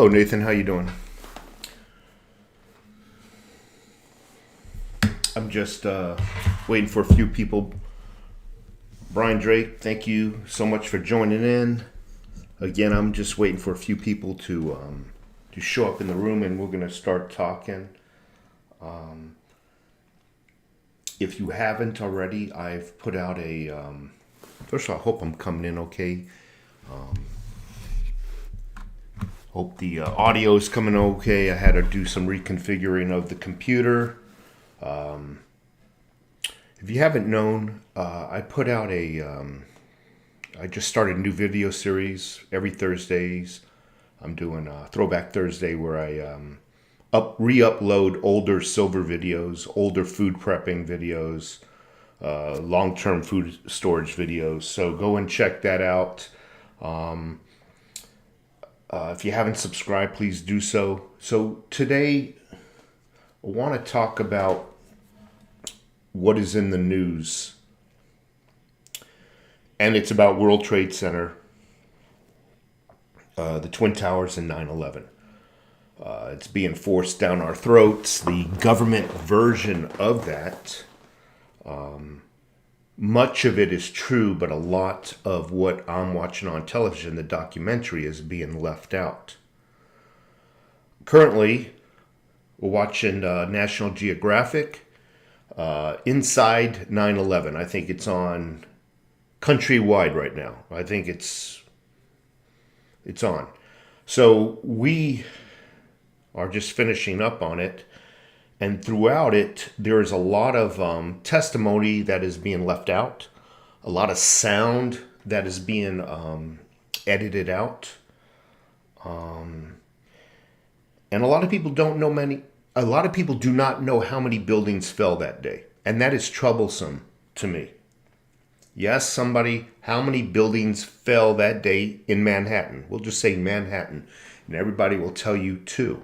Hello, Nathan. How you doing? I'm just waiting for a few people. Brian Drake, thank you so much for joining in. Again, I'm just waiting for a few people to show up in the room, and we're going to start talking. If you haven't already, I've put out a... first of all, I hope I'm coming in okay. Hope the audio is coming okay. I had to do some reconfiguring of the computer. If you haven't known, I put out I just started a new video series every Thursdays. I'm doing a Throwback Thursday where I re-upload older silver videos, older food prepping videos, long-term food storage videos. So go and check that out. If you haven't subscribed, please do so. So today, I want to talk about what is in the news. And it's about World Trade Center, the Twin Towers, and 9/11. It's being forced down our throats. The government version of that, much of it is true, but a lot of what I'm watching on television, the documentary, is being left out. Currently, we're watching National Geographic, Inside 9/11. I think it's on countrywide right now. I think it's on. So we are just finishing up on it. And throughout it, there is a lot of testimony that is being left out. A lot of sound that is being edited out. And a lot of people don't know a lot of people do not know how many buildings fell that day. And that is troublesome to me. Yes, how many buildings fell that day in Manhattan? We'll just say Manhattan. And everybody will tell you two.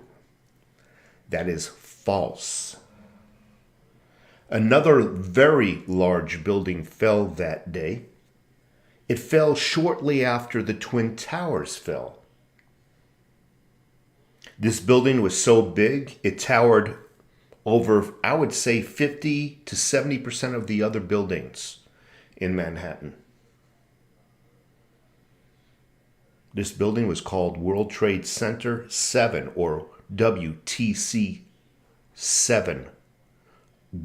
That is false. Another very large building fell that day. It fell shortly after the Twin Towers fell. This building was so big, it towered over, I would say, 50 to 70% of the other buildings in Manhattan. This building was called World Trade Center 7, or WTC 7.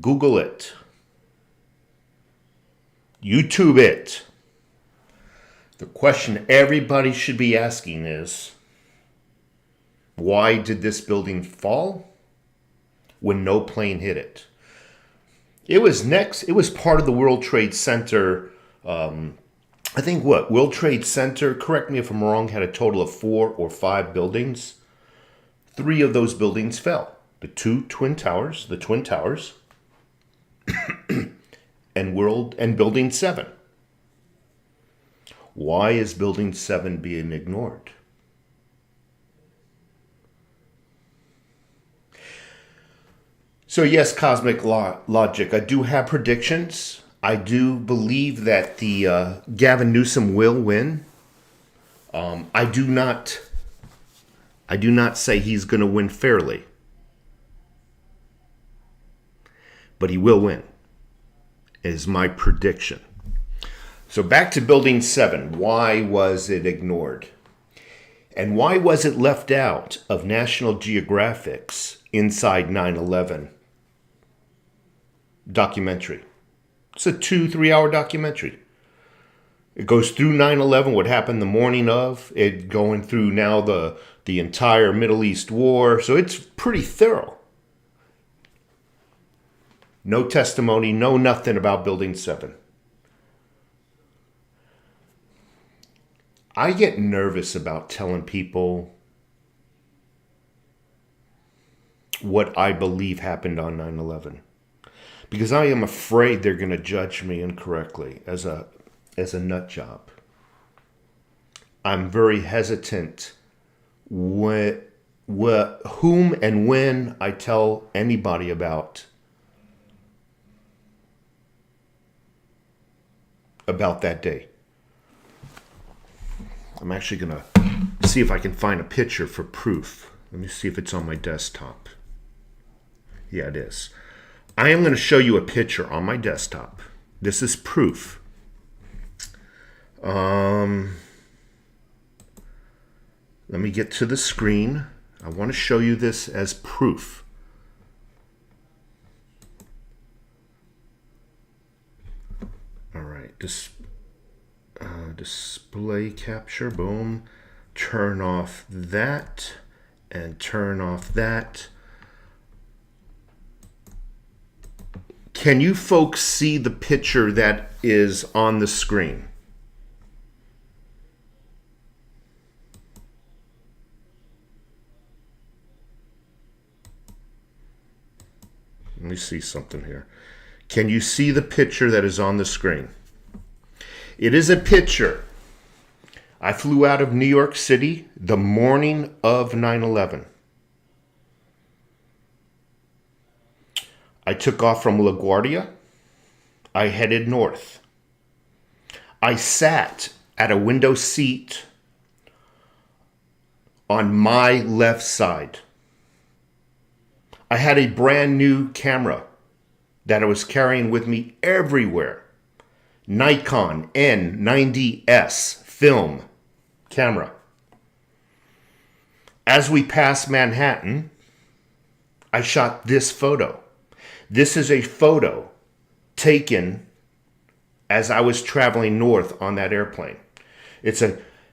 Google it. YouTube it. The question everybody should be asking is, why did this building fall when no plane hit it? It was part of the World Trade Center. I think World Trade Center, correct me if I'm wrong, had a total of 4 or 5 buildings. 3 of those buildings fell. The Twin Towers, and Building 7. Why is Building 7 being ignored? So yes, Cosmic Logic, I do have predictions. I do believe that the Gavin Newsom will win. I do not say he's going to win fairly. But he will win, is my prediction. So back to Building 7. Why was it ignored? And why was it left out of National Geographic's Inside 9/11 documentary? It's a 2-3 hour documentary. It goes through 9/11, what happened the morning of, it going through now the entire Middle East war. So it's pretty thorough. No testimony, no nothing about Building 7. I get nervous about telling people what I believe happened on 9/11. Because I am afraid they're going to judge me incorrectly as a nut job. I'm very hesitant whom and when I tell anybody about that day. I'm actually going to see if I can find a picture for proof. Let me see if it's on my desktop. Yeah, it is. I am going to show you a picture on my desktop. This is proof. Let me get to the screen. I want to show you this as proof. All right, display capture, boom. Turn off that and turn off that. Can you folks see the picture that is on the screen? Let me see something here. Can you see the picture that is on the screen? It is a picture. I flew out of New York City the morning of 9/11. I took off from LaGuardia. I headed north. I sat at a window seat on my left side. I had a brand new camera that I was carrying with me everywhere. Nikon N90S film camera. As we passed Manhattan, I shot this photo. This is a photo taken as I was traveling north on that airplane. It's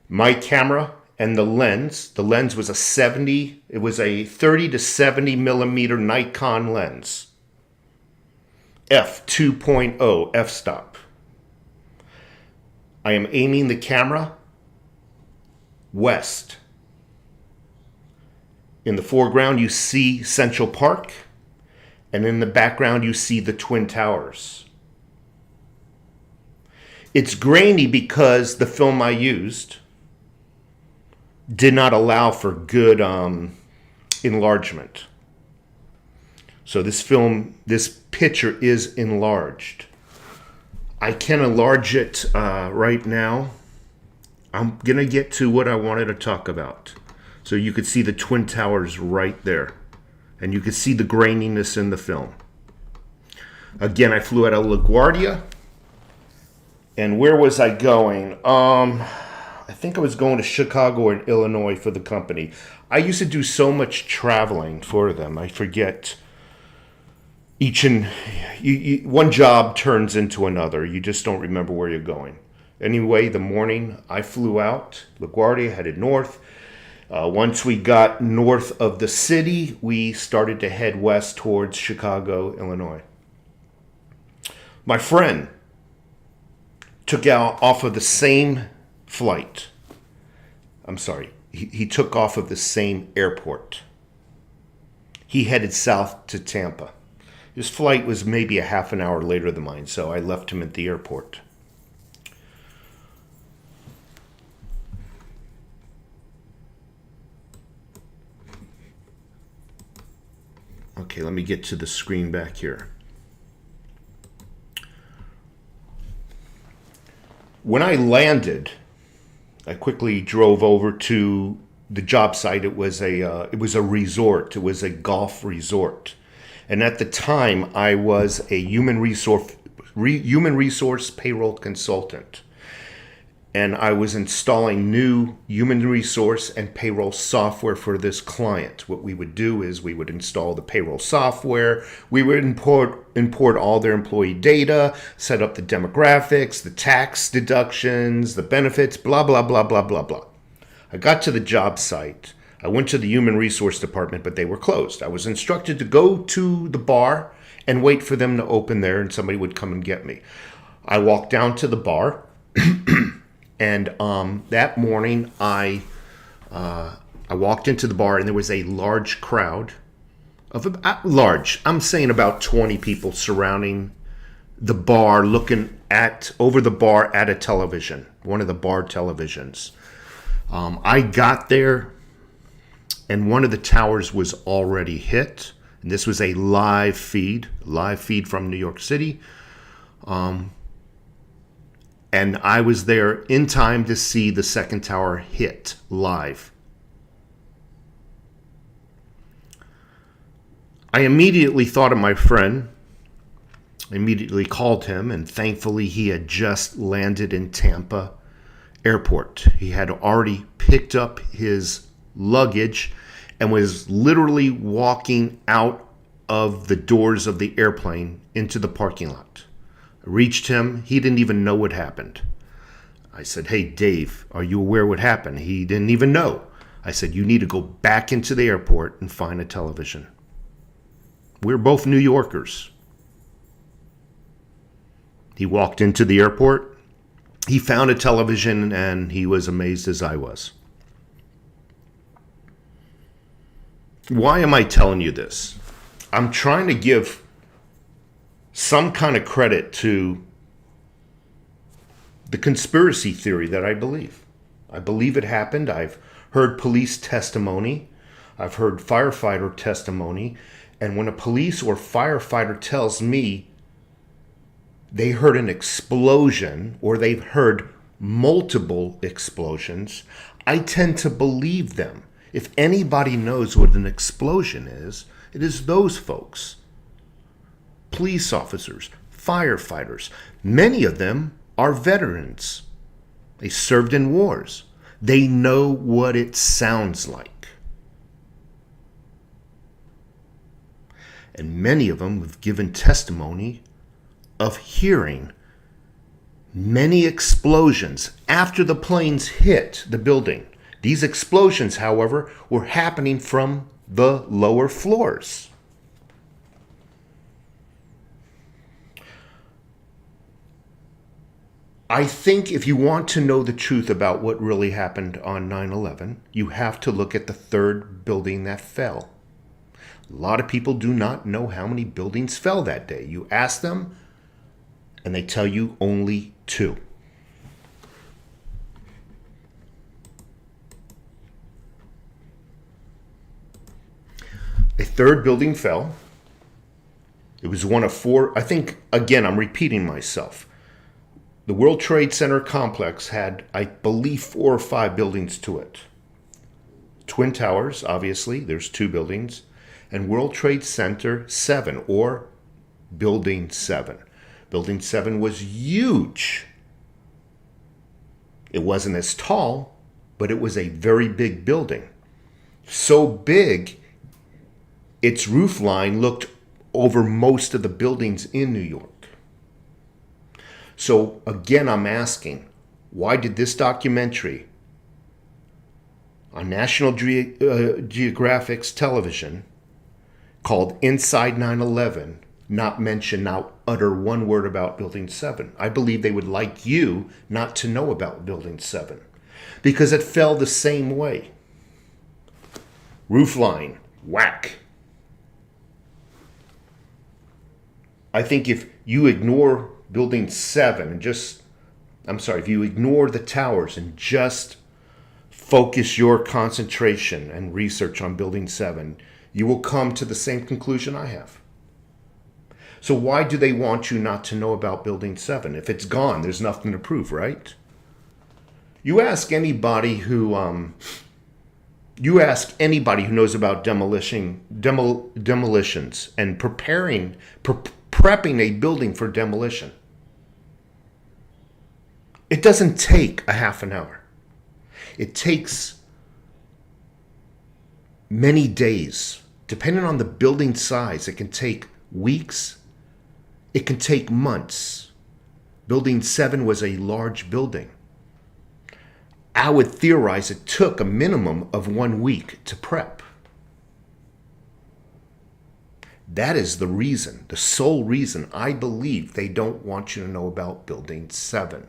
my camera and the lens. The lens was a 30 to 70 millimeter Nikon lens. f2.0 f-stop. I am aiming the camera west. In the foreground you see Central Park, and in the background you see the Twin Towers. It's grainy because the film I used did not allow for good enlargement. So this picture is enlarged. I can enlarge it right now. I'm gonna get to what I wanted to talk about. So you could see the Twin Towers right there. And you could see the graininess in the film. Again, I flew out of LaGuardia. And where was I going? I think I was going to Chicago and Illinois for the company. I used to do so much traveling for them. I forget one job turns into another. You just don't remember where you're going. Anyway, the morning I flew out, LaGuardia, headed north. Once we got north of the city, we started to head west towards Chicago, Illinois. My friend took out off of the same flight. I'm sorry, he took off of the same airport. He headed south to Tampa. His flight was maybe a half an hour later than mine, so I left him at the airport. Okay, let me get to the screen back here. When I landed, I quickly drove over to the job site. It was a resort. It was a golf resort, and at the time, I was a human resource payroll consultant. And I was installing new human resource and payroll software for this client. What we would do is we would install the payroll software. We would import all their employee data, set up the demographics, the tax deductions, the benefits, blah, blah, blah, blah, blah, blah. I got to the job site. I went to the human resource department, but they were closed. I was instructed to go to the bar and wait for them to open there, and somebody would come and get me. I walked down to the bar. And that morning, I walked into the bar, and there was a large crowd of I'm saying about 20 people surrounding the bar, looking over the bar at a television, one of the bar televisions. I got there, and one of the towers was already hit. And this was a live feed from New York City. And I was there in time to see the second tower hit live. I immediately thought of my friend. I immediately called him, and thankfully he had just landed in Tampa Airport. He had already picked up his luggage and was literally walking out of the doors of the airplane into the parking lot. I reached him. He didn't even know what happened. I said, "Hey, Dave, are you aware what happened?" He didn't even know. I said, "You need to go back into the airport and find a television." We're both New Yorkers. He walked into the airport. He found a television, and he was amazed as I was. Why am I telling you this? I'm trying to give some kind of credit to the conspiracy theory that I believe. I believe it happened. I've heard police testimony. I've heard firefighter testimony. And when a police or firefighter tells me they heard an explosion or they've heard multiple explosions, I tend to believe them. If anybody knows what an explosion is, it is those folks. Police officers, firefighters, many of them are veterans. They served in wars. They know what it sounds like. And many of them have given testimony of hearing many explosions after the planes hit the building. These explosions, however, were happening from the lower floors. I think if you want to know the truth about what really happened on 9/11, you have to look at the third building that fell. A lot of people do not know how many buildings fell that day. You ask them, and they tell you only 2. A third building fell. It was one of 4. I think, again, I'm repeating myself. The World Trade Center complex had, I believe, 4 or 5 buildings to it. Twin Towers, obviously, there's 2 buildings. And World Trade Center 7, or Building 7. Building 7 was huge. It wasn't as tall, but it was a very big building. So big, its roof line looked over most of the buildings in New York. So again, I'm asking, why did this documentary on National Geographic's television called Inside 9/11 not mention, not utter one word about Building 7? I believe they would like you not to know about Building 7 because it fell the same way. Roof line, whack. I think if you ignore Building 7 and if you ignore the towers and just focus your concentration and research on Building 7, you will come to the same conclusion I have. So why do they want you not to know about Building 7? If it's gone, there's nothing to prove, right? You ask anybody who knows about demolitions and prepping a building for demolition. It doesn't take a half an hour. It takes many days. Depending on the building size, it can take weeks. It can take months. Building 7 was a large building. I would theorize it took a minimum of 1 week to prep. That is the reason, the sole reason I believe they don't want you to know about Building 7.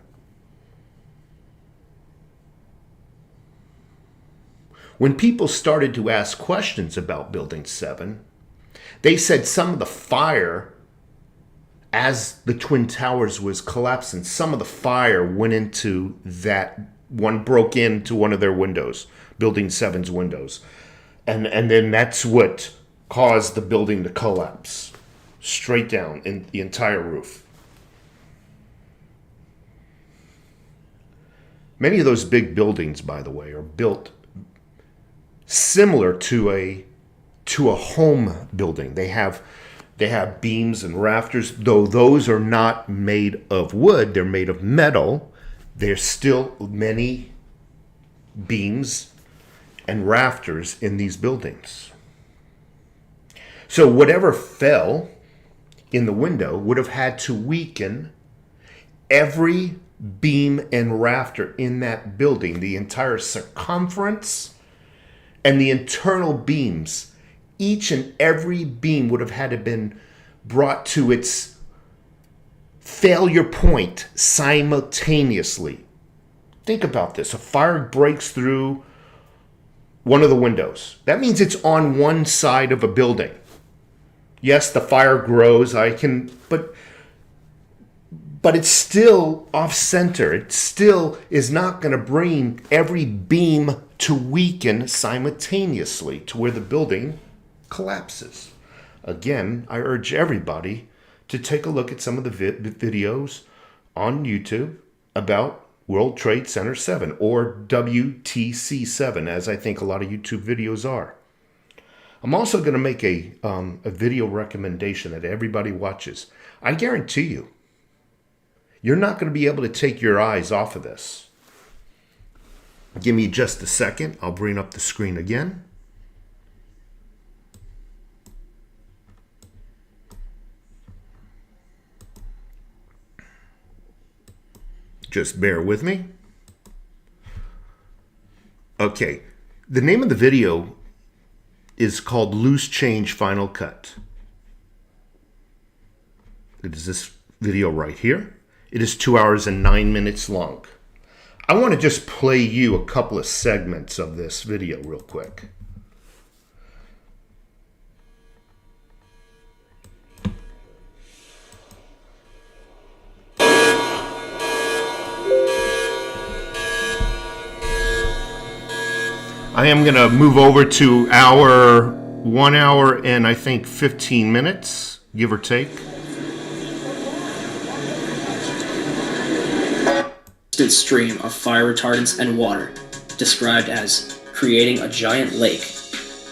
When people started to ask questions about Building 7, they said some of the fire, as the Twin Towers was collapsing, some of the fire went into that one, broke into one of their windows, Building 7's windows. And then that's what caused the building to collapse straight down in the entire roof. Many of those big buildings, by the way, are built similar to a home building. They have beams and rafters, though those are not made of wood, they're made of metal. There's still many beams and rafters in these buildings. So whatever fell in the window would have had to weaken every beam and rafter in that building, the entire circumference and the internal beams. Each and every beam would have had to been brought to its failure point simultaneously. Think about this. A fire breaks through one of the windows. That means it's on one side of a building. Yes, the fire grows, but it's still off center. It still is not going to bring every beam to weaken simultaneously to where the building collapses. Again, I urge everybody to take a look at some of the videos on YouTube about World Trade Center 7 or WTC 7, as I think a lot of YouTube videos are. I'm also going to make a video recommendation that everybody watches. I guarantee you, you're not going to be able to take your eyes off of this. Give me just a second. I'll bring up the screen again. Just bear with me. Okay, the name of the video is called Loose Change Final Cut. It is this video right here. It is 2 hours and 9 minutes long. I want to just play you a couple of segments of this video real quick. I am going to move over to 1 hour and I think 15 minutes, give or take. Stream of fire retardants and water, described as creating a giant lake.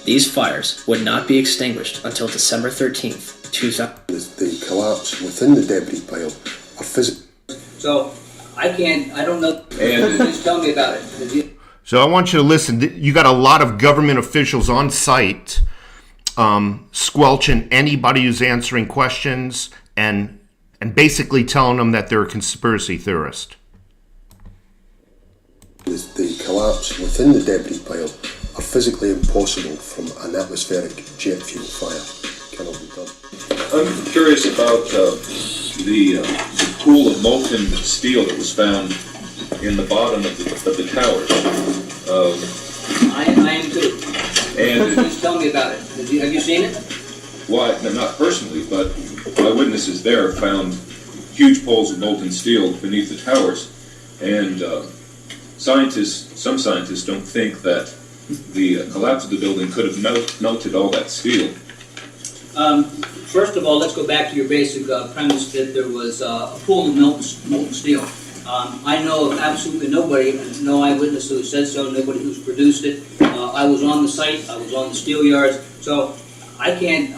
These fires would not be extinguished until December 13th, 2000. The collapse within the debris pile are physical. So, I don't know. And just tell me about it. So I want you to listen. You got a lot of government officials on site squelching anybody who's answering questions and basically telling them that they're a conspiracy theorist. The collapse within the debris pile are physically impossible from an atmospheric jet fuel fire. Cannot be done. I'm curious about the pool of molten steel that was found in the bottom of the towers. I am too. And just tell me about it. Have you seen it? Well, not personally, but eyewitnesses there found huge poles of molten steel beneath the towers, and some scientists don't think that the collapse of the building could have melted all that steel. First of all, let's go back to your basic premise that there was a pool of molten steel. I know of absolutely nobody, no eyewitness who said so, nobody who's produced it. I was on the site, I was on the steel yards, so I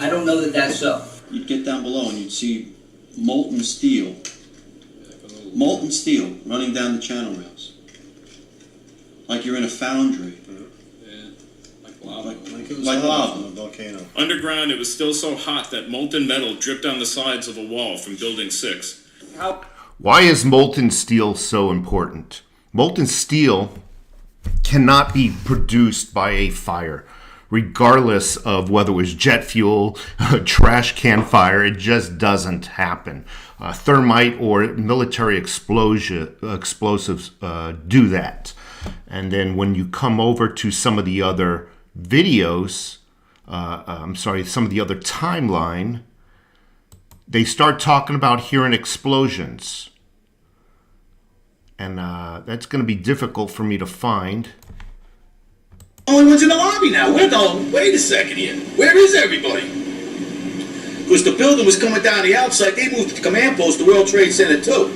don't know that that's so. You'd get down below and you'd see molten steel running down the channel rails. Like you're in a foundry. Yeah, like lava. Like lava. On a volcano. Underground, it was still so hot that molten metal dripped down the sides of a wall from Building 6. Why is molten steel so important? Molten steel cannot be produced by a fire, regardless of whether it was jet fuel, a trash can fire. It just doesn't happen. Thermite or military explosives do that. And then when you come over to some of the other videos, some of the other timeline, they start talking about hearing explosions. And that's going to be difficult for me to find. Only one's in the lobby now. We're going, wait a second here. Where is everybody? Because the building was coming down the outside. They moved to the command post, the World Trade Center, too.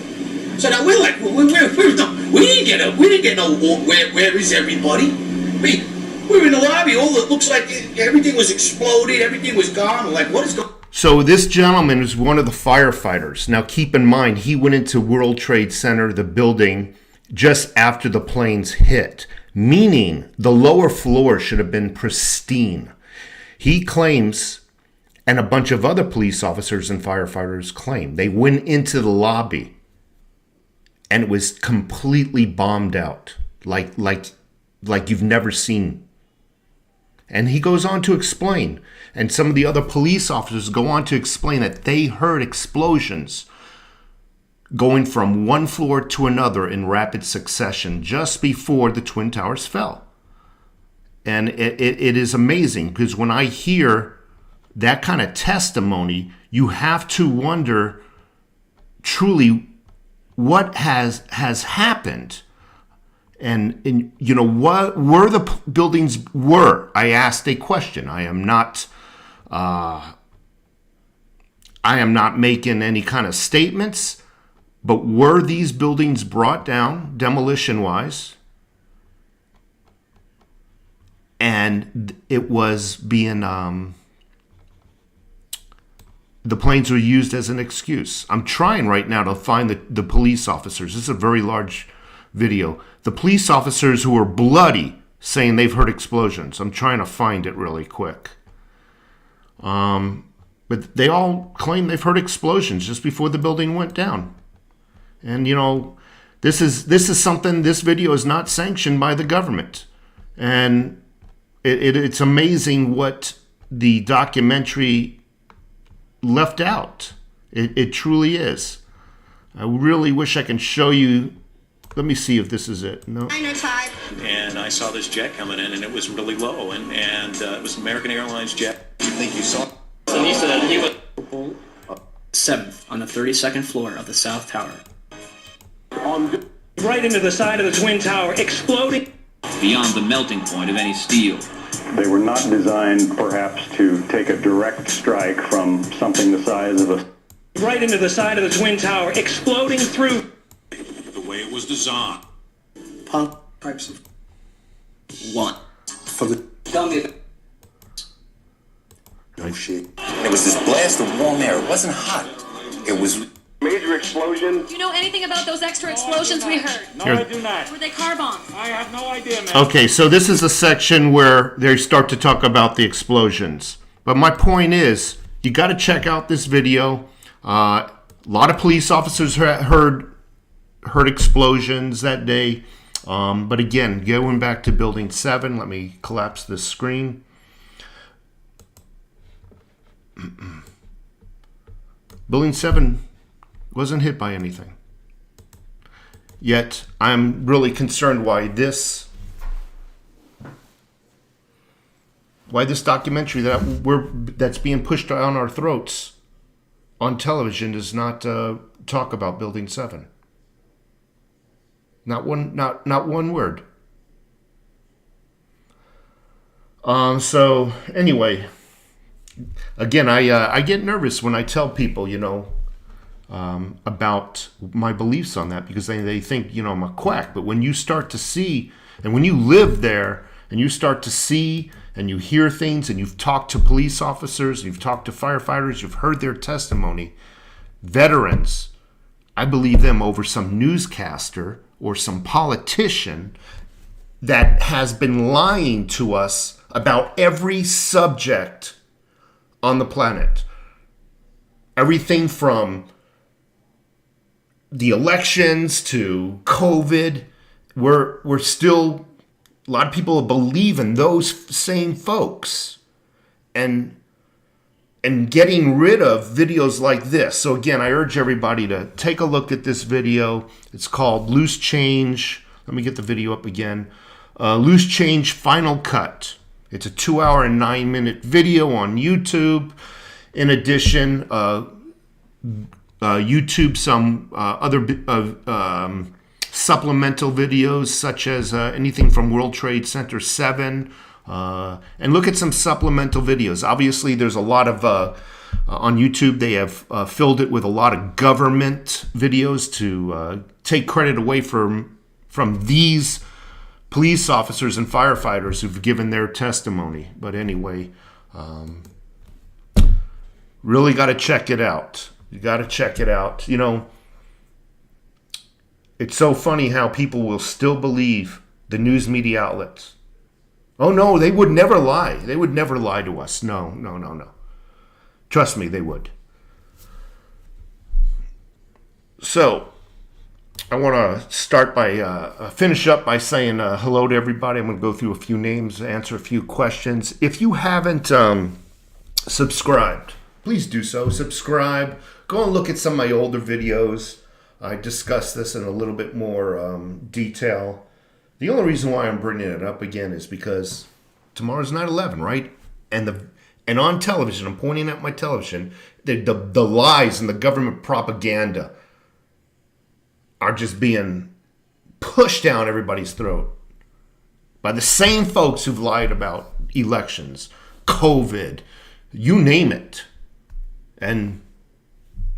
So now we're like, we didn't get no, where is everybody? We're in the lobby, it looks like everything was exploded, everything was gone. We're like, what is going on? So this gentleman is one of the firefighters. Now keep in mind, he went into World Trade Center, the building, just after the planes hit, meaning the lower floor should have been pristine. He claims, and a bunch of other police officers and firefighters claim, they went into the lobby and it was completely bombed out, like you've never seen. And he goes on to explain, and some of the other police officers go on to explain that they heard explosions going from one floor to another in rapid succession just before the Twin Towers fell. And it is amazing, because when I hear that kind of testimony, you have to wonder truly what has happened. And you know, what were the buildings were? I asked a question. I am not making any kind of statements, but were these buildings brought down demolition-wise? And it was being, the planes were used as an excuse. I'm trying right now to find the police officers. This is a very large video. The police officers who were bloody saying they've heard explosions. I'm trying to find it really quick. But they all claim they've heard explosions just before the building went down. And you know, this is something, this video is not sanctioned by the government. And it's amazing what the documentary left out. It truly is. I really wish I can show you. Let me see if this is it. No. And I saw this jet coming in, and it was really low, and it was American Airlines jet. You think you saw? So he said he was 7th on the 32nd floor of the South Tower. Right into the side of the Twin Tower, exploding beyond the melting point of any steel. They were not designed, perhaps, to take a direct strike from something the size of a... Right into the side of the Twin Tower, exploding through... The way it was designed. Pump types of... One. For the... Tell me. No shit. It was this blast of warm air. It wasn't hot. It was... Major explosion. Do you know anything about those extra explosions we heard? No, I do not. Were they car bombs? I have no idea, man. Okay, so this is a section where they start to talk about the explosions. But my point is, you got to check out this video. A lot of police officers heard explosions that day. But again, going back to Building 7, let me collapse this screen. Building 7 wasn't hit by anything. Yet, I'm really concerned why this documentary that's being pushed down our throats on television does not talk about Building 7. Not one word. So anyway, again, I get nervous when I tell people, you know, about my beliefs on that, because they think, you know, I'm a quack. But when you start to see, and when you live there, and you start to see, and you hear things, and you've talked to police officers, and you've talked to firefighters, you've heard their testimony, veterans, I believe them over some newscaster or some politician that has been lying to us about every subject on the planet. Everything from the elections to COVID, we're still, a lot of people believe in those same folks, and getting rid of videos like this. So again, I urge everybody to take a look at this video. It's called Loose Change. Let me get the video up again. Loose Change Final Cut. It's a 2-hour and 9-minute video on YouTube. In addition, YouTube some other supplemental videos, such as anything from World Trade Center 7, and look at some supplemental videos. Obviously, there's a lot of On YouTube, they have filled it with a lot of government videos to take credit away from these police officers and firefighters who've given their testimony. But anyway, really got to check it out. You got to check it out. You know, it's so funny how people will still believe the news media outlets. Oh, no, they would never lie. They would never lie to us. No. Trust me, they would. So, I want to start by, finish up by saying hello to everybody. I'm going to go through a few names, answer a few questions. If you haven't subscribed, please do so. Subscribe. Go and look at some of my older videos. I discuss this in a little bit more detail. The only reason why I'm bringing it up again is because tomorrow's 9/11, right? And on television, I'm pointing at my television, the lies and the government propaganda are just being pushed down everybody's throat by the same folks who've lied about elections, COVID, you name it. And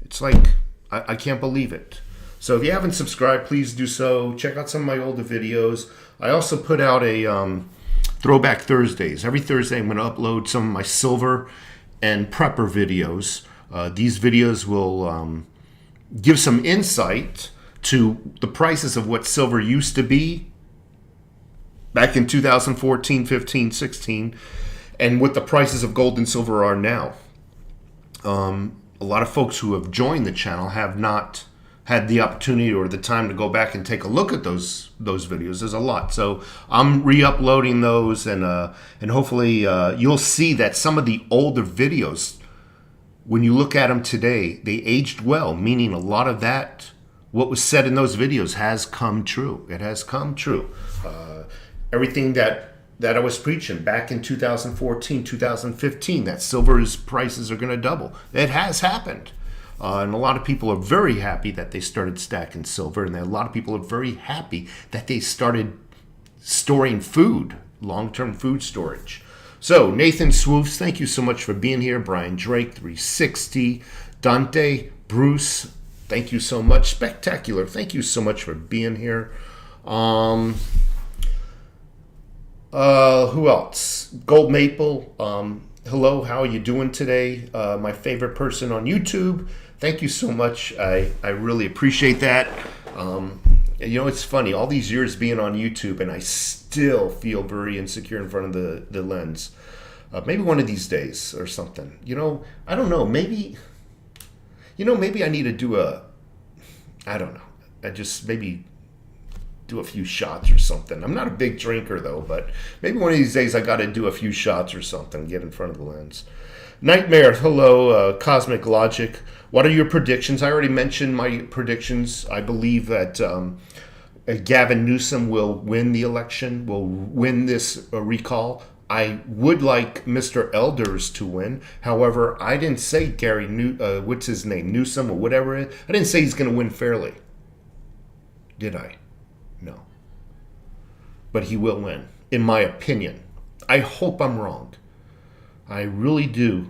it's like, I can't believe it. So if you haven't subscribed, please do so. Check out some of my older videos. I also put out a Throwback Thursdays. Every Thursday I'm going to upload some of my silver and prepper videos. These videos will give some insight to the prices of what silver used to be back in 2014, 15, 16, and what the prices of gold and silver are now. A lot of folks who have joined the channel have not had the opportunity or the time to go back and take a look at those videos. There's a lot. So I'm re-uploading those, and hopefully you'll see that some of the older videos, when you look at them today, they aged well, meaning a lot of that, what was said in those videos has come true. It has come true. Everything that I was preaching back in 2014, 2015, that silver's prices are going to double. It has happened. And a lot of people are very happy that they started stacking silver, and a lot of people are very happy that they started storing food, long-term food storage. So, Nathan Swoofs, thank you so much for being here. Brian Drake, 360. Dante, Bruce, thank you so much. Spectacular, thank you so much for being here. Who else? Gold Maple, hello, how are you doing today? My favorite person on YouTube. Thank you so much. I really appreciate that. You know, it's funny, all these years being on YouTube, and I still feel very insecure in front of the lens. Maybe one of these days or something. You know, I don't know. Maybe I need to do I don't know. I just maybe do a few shots or something. I'm not a big drinker though, but maybe one of these days I got to do a few shots or something, get in front of the lens. Nightmare, hello, Cosmic Logic. What are your predictions? I already mentioned my predictions. I believe that Gavin Newsom will win the election, will win this recall. I would like Mr. Elders to win. However, I didn't say what's his name, Newsom or whatever. I didn't say he's going to win fairly. Did I? No. But he will win, in my opinion. I hope I'm wrong. I really do.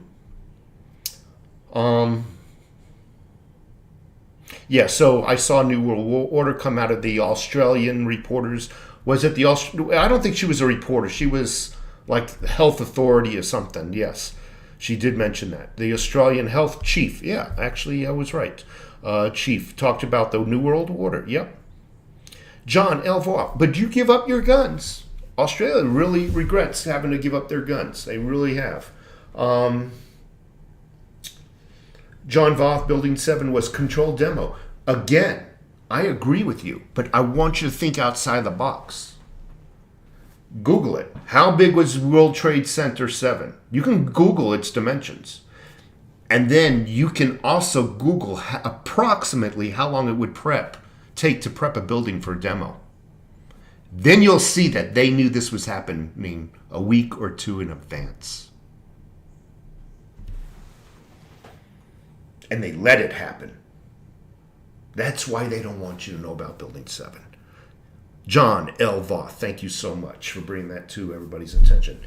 Yeah, so I saw New World Order come out of the Australian reporters. Was it the I don't think she was a reporter. She was like the health authority or something. Yes, she did mention that. The Australian health chief. Yeah, actually, I was right. Chief talked about the New World Order. Yep. John Elvoff, but you give up your guns. Australia really regrets having to give up their guns. They really have. John Voth, Building 7 was controlled demo. Again, I agree with you, but I want you to think outside the box. Google it. How big was World Trade Center 7? You can Google its dimensions. And then you can also Google approximately how long it would take to prep a building for a demo. Then you'll see that they knew this was happening a week or two in advance. And they let it happen. That's why they don't want you to know about Building 7. John L. Voth, thank you so much for bringing that to everybody's attention.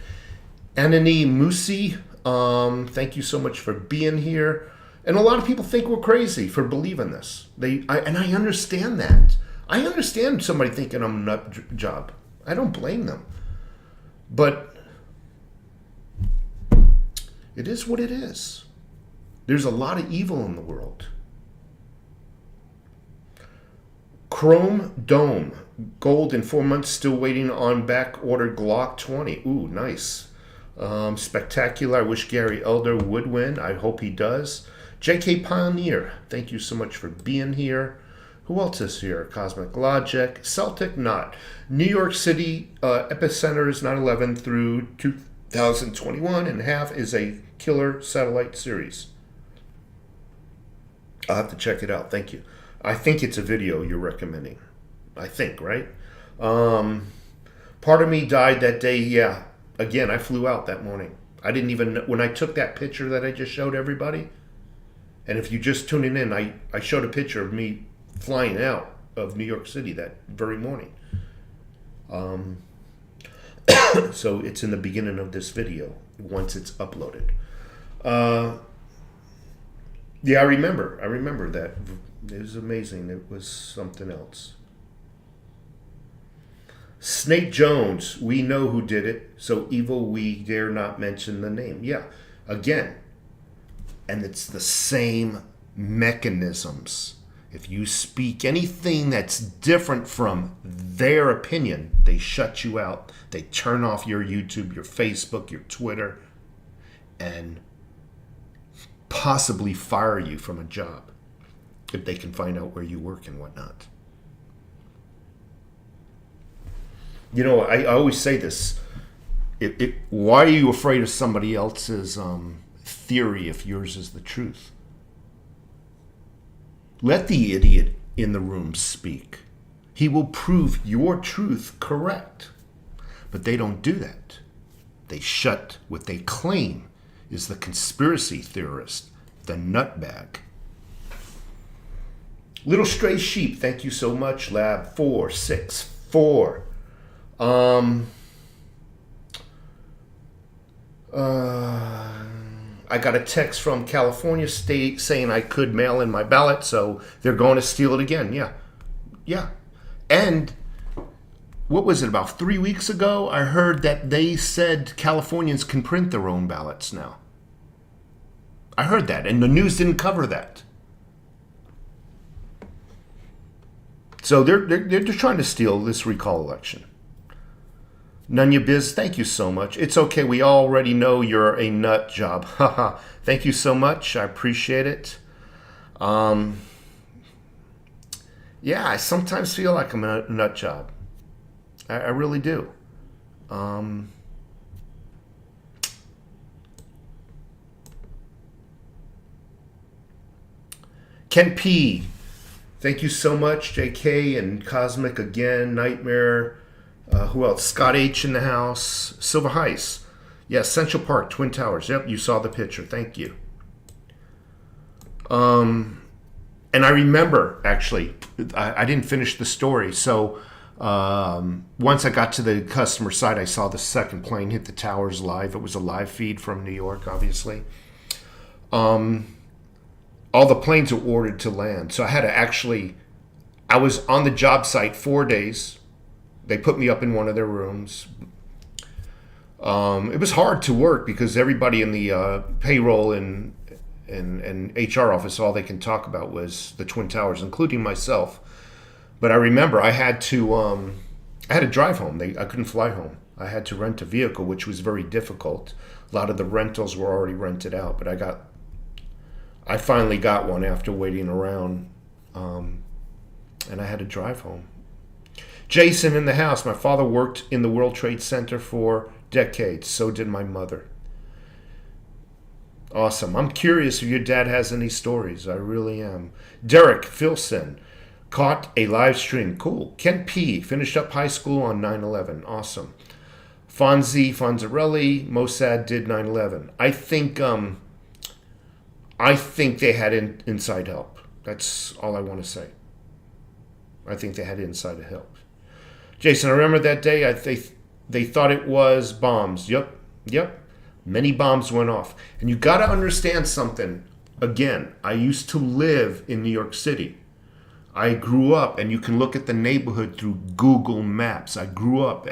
Anani Musi, Thank you so much for being here. And a lot of people think we're crazy for believing this. And I understand that. I understand somebody thinking I'm a nut job. I don't blame them. But it is what it is. There's a lot of evil in the world. Chrome Dome. Gold in 4 months, still waiting on back ordered Glock 20. Ooh, nice. Spectacular. I wish Gary Elder would win. I hope he does. JK Pioneer, thank you so much for being here. Who else is here? Cosmic Logic. Celtic Not. New York City epicenter is 9/11 through 2021 and half is a killer satellite series. I'll have to check it out. Thank you. I think it's a video you're recommending. I think, right? Part of me died that day. Yeah. Again, I flew out that morning. I didn't even know. When I took that picture that I just showed everybody, and if you just tuning in, I showed a picture of me flying out of New York City that very morning. So it's in the beginning of this video once it's uploaded. Yeah, I remember that. It was amazing. It was something else. Snake Jones, we know who did it, so evil we dare not mention the name. Yeah, again, and it's the same mechanisms. If you speak anything that's different from their opinion, they shut you out. They turn off your YouTube, your Facebook, your Twitter, and possibly fire you from a job if they can find out where you work and whatnot. You know, I always say this. Why are you afraid of somebody else's theory if yours is the truth? Let the idiot in the room speak. He will prove your truth correct. But they don't do that. They shut what they claim is the conspiracy theorist, the nutbag. Little Stray Sheep, thank you so much. Lab 464. I got a text from California State saying I could mail in my ballot, so they're going to steal it again. Yeah. And what was it, about 3 weeks ago? I heard that they said Californians can print their own ballots now. I heard that, and the news didn't cover that. So they're trying to steal this recall election. Nunya Biz, thank you so much. It's okay, we already know you're a nut job. Haha. Thank you so much. I appreciate it. Yeah, I sometimes feel like I'm a nut job. I really do. Ken P, thank you so much. JK and Cosmic again. Nightmare. Who else? Scott H in the house. Silver Heights. Yes, Central Park, Twin Towers. Yep, you saw the picture. Thank you. And I remember, actually, I didn't finish the story. So once I got to the customer side, I saw the second plane hit the towers live. It was a live feed from New York, obviously. All the planes were ordered to land. So I had to actually, I was on the job site 4 days. They put me up in one of their rooms. It was hard to work because everybody in the payroll and HR office, all they can talk about was the Twin Towers, including myself. But I remember I had to drive home. I couldn't fly home. I had to rent a vehicle, which was very difficult. A lot of the rentals were already rented out, but I finally got one after waiting around, and I had to drive home. Jason in the house. My father worked in the World Trade Center for decades. So did my mother. Awesome. I'm curious if your dad has any stories. I really am. Derek Filson caught a live stream. Cool. Kent P. finished up high school on 9/11. Awesome. Fonzarelli. Mossad did 9/11. I think they had inside help. That's all I want to say. I think they had inside help. Jason, I remember that day. They thought it was bombs. Yep. Many bombs went off. And you got to understand something. Again, I used to live in New York City. I grew up, and you can look at the neighborhood through Google Maps. I grew up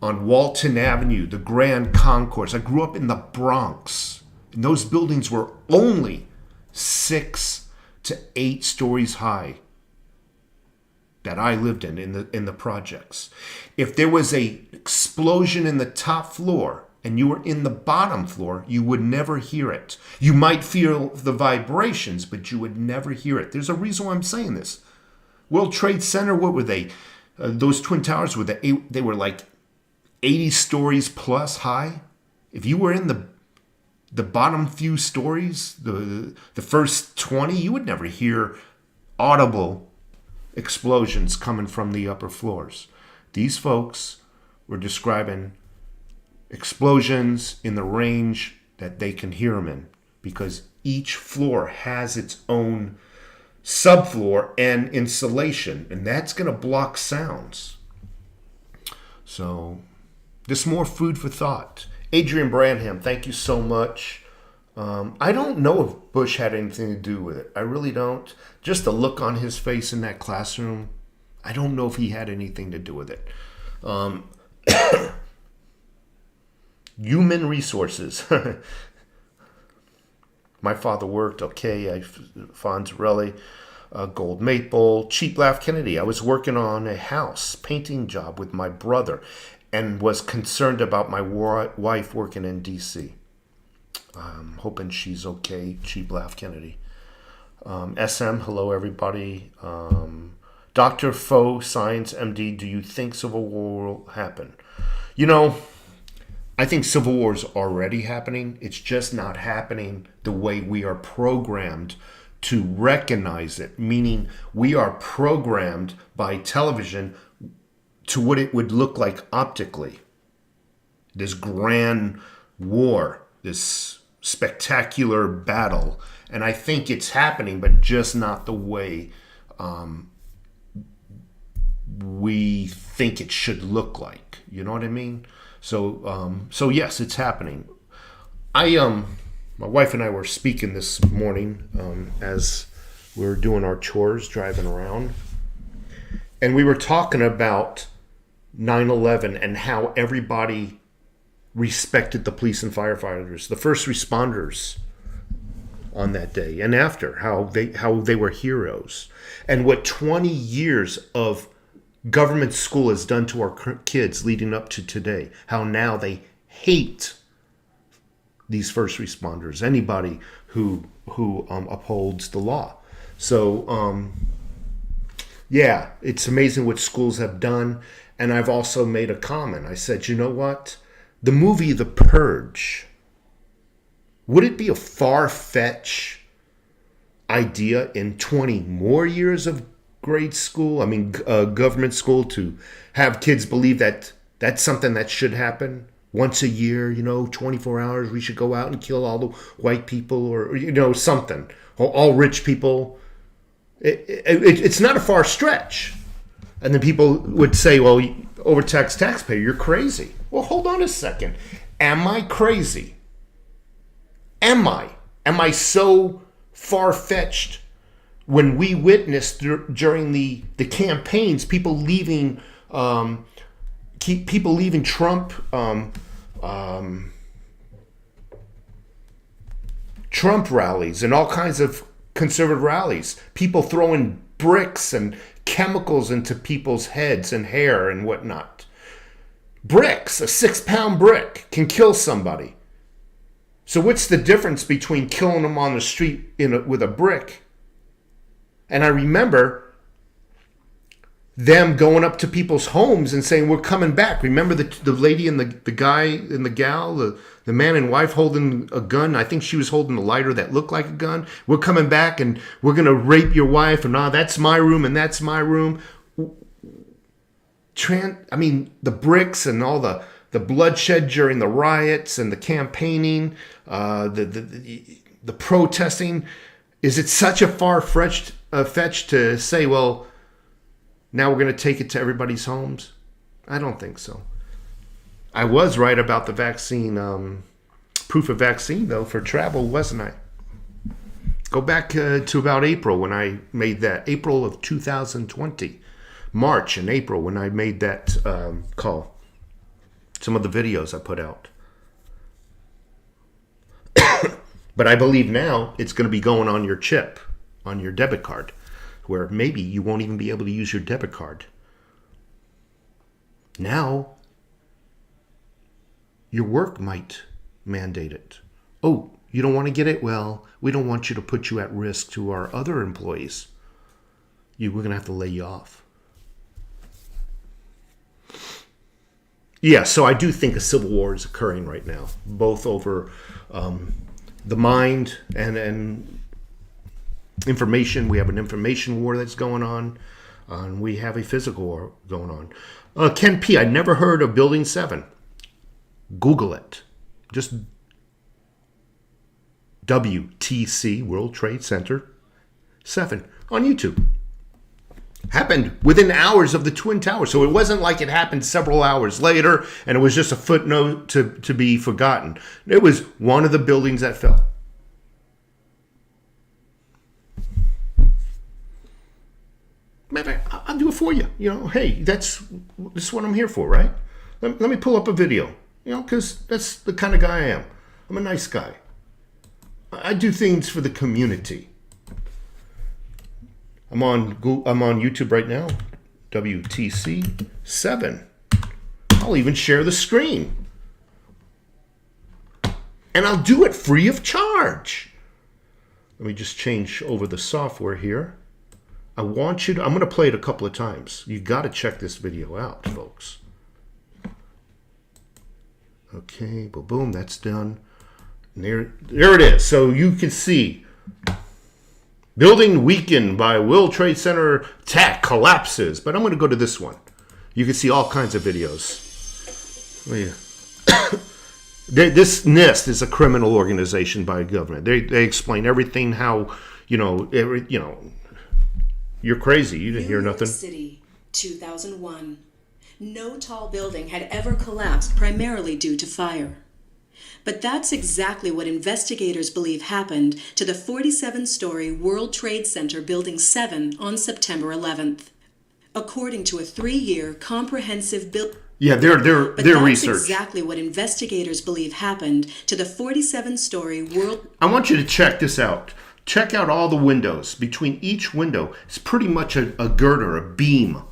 on Walton Avenue, the Grand Concourse. I grew up in the Bronx. And those buildings were only 6 to 8 stories high that I lived in the projects. If there was a explosion in the top floor and you were in the bottom floor, you would never hear it. You might feel the vibrations, but you would never hear it. There's a reason why I'm saying this. World Trade Center, what were they? Those Twin Towers, they were like 80 stories plus high. If you were in the bottom few stories, the first 20, you would never hear audible explosions coming from the upper floors. These folks were describing explosions in the range that they can hear them in, because each floor has its own subfloor and insulation, and that's going to block sounds. So this more food for thought. Adrian Branham, thank you so much. I don't know if Bush had anything to do with it. I really don't. Just the look on his face in that classroom, I don't know if he had anything to do with it. Human resources. My father worked, okay, Fonzarelli, Gold Maple, Cheap Laugh Kennedy. I was working on a house painting job with my brother and was concerned about my wife working in D.C. Hoping she's okay, Cheap Laugh Kennedy. SM, hello everybody. Dr. Foe, Science, MD, do you think Civil War will happen? You know, I think Civil War is already happening. It's just not happening the way we are programmed to recognize it, meaning we are programmed by television to what it would look like optically. This grand war, this spectacular battle. And I think it's happening, but just not the way we think it should look like. You know what I mean? So yes, it's happening. My wife and I were speaking this morning as we were doing our chores, driving around. And we were talking about 9/11 and how everybody respected the police and firefighters, the first responders on that day, and after, how they were heroes. And what 20 years of government school has done to our kids leading up to today, how now they hate these first responders, anybody who upholds the law. So yeah, it's amazing what schools have done. And I've also made a comment. I said, you know what? The movie The Purge, would it be a far-fetched idea in 20 more years of grade school, government school, to have kids believe that that's something that should happen once a year, 24 hours, we should go out and kill all the white people, or, something, or all rich people. It's not a far stretch. And then people would say, well, overtax taxpayer, you're crazy. Well, hold on a second. Am I crazy? Am I? Am I so far-fetched when we witnessed during the campaigns, people leaving Trump Trump rallies and all kinds of conservative rallies, people throwing bricks and chemicals into people's heads and hair and whatnot. Bricks, a 6-pound brick can kill somebody. So what's the difference between killing them on the street with a brick? And I remember them going up to people's homes and saying, we're coming back. Remember the lady and the guy and the gal, the man and wife holding a gun? I think she was holding a lighter that looked like a gun. We're coming back and we're going to rape your wife. And that's my room and that's my room. The bricks and all the bloodshed during the riots and the campaigning, the protesting. Is it such a far-fetched to say, well, now we're going to take it to everybody's homes? I don't think so. I was right about the vaccine proof of vaccine, though, for travel, wasn't I? Go back to about April when I made that. April of 2020. March and April when I made that call. Some of the videos I put out. But I believe now it's going to be going on your chip, on your debit card, where maybe you won't even be able to use your debit card. Now, your work might mandate it. Oh, you don't want to get it? Well, we don't want you to put you at risk to our other employees. We're going to have to lay you off. Yeah, so I do think a civil war is occurring right now, both over the mind and information. We have an information war that's going on, and we have a physical war going on. Ken P., I never heard of Building 7. Google it. Just WTC, World Trade Center 7, on YouTube. Happened within hours of the Twin Towers. So it wasn't like it happened several hours later and it was just a footnote to be forgotten. It was one of the buildings that fell. Maybe I'll do it for you. You know, hey, this is what I'm here for, right? Let me pull up a video, you know, because that's the kind of guy I am. I'm a nice guy. I do things for the community. I'm on YouTube right now, WTC 7. I'll even share the screen. And I'll do it free of charge. Let me just change over the software here. I'm going to play it a couple of times. You got to check this video out, folks. Okay, boom, that's done. And there it is. So you can see building weakened by World Trade Center attack collapses. But I'm going to go to this one. You can see all kinds of videos. Oh, yeah. This NIST is a criminal organization by government. They explain everything. How you're crazy. You didn't hear nothing. New York City, 2001. No tall building had ever collapsed primarily due to fire. But that's exactly what investigators believe happened to the 47-story World Trade Center Building 7 on September 11th. According to a 3-year comprehensive Yeah, their research. That's exactly what investigators believe happened to the 47-story World... I want you to check this out. Check out all the windows. Between each window is pretty much a girder, a beam.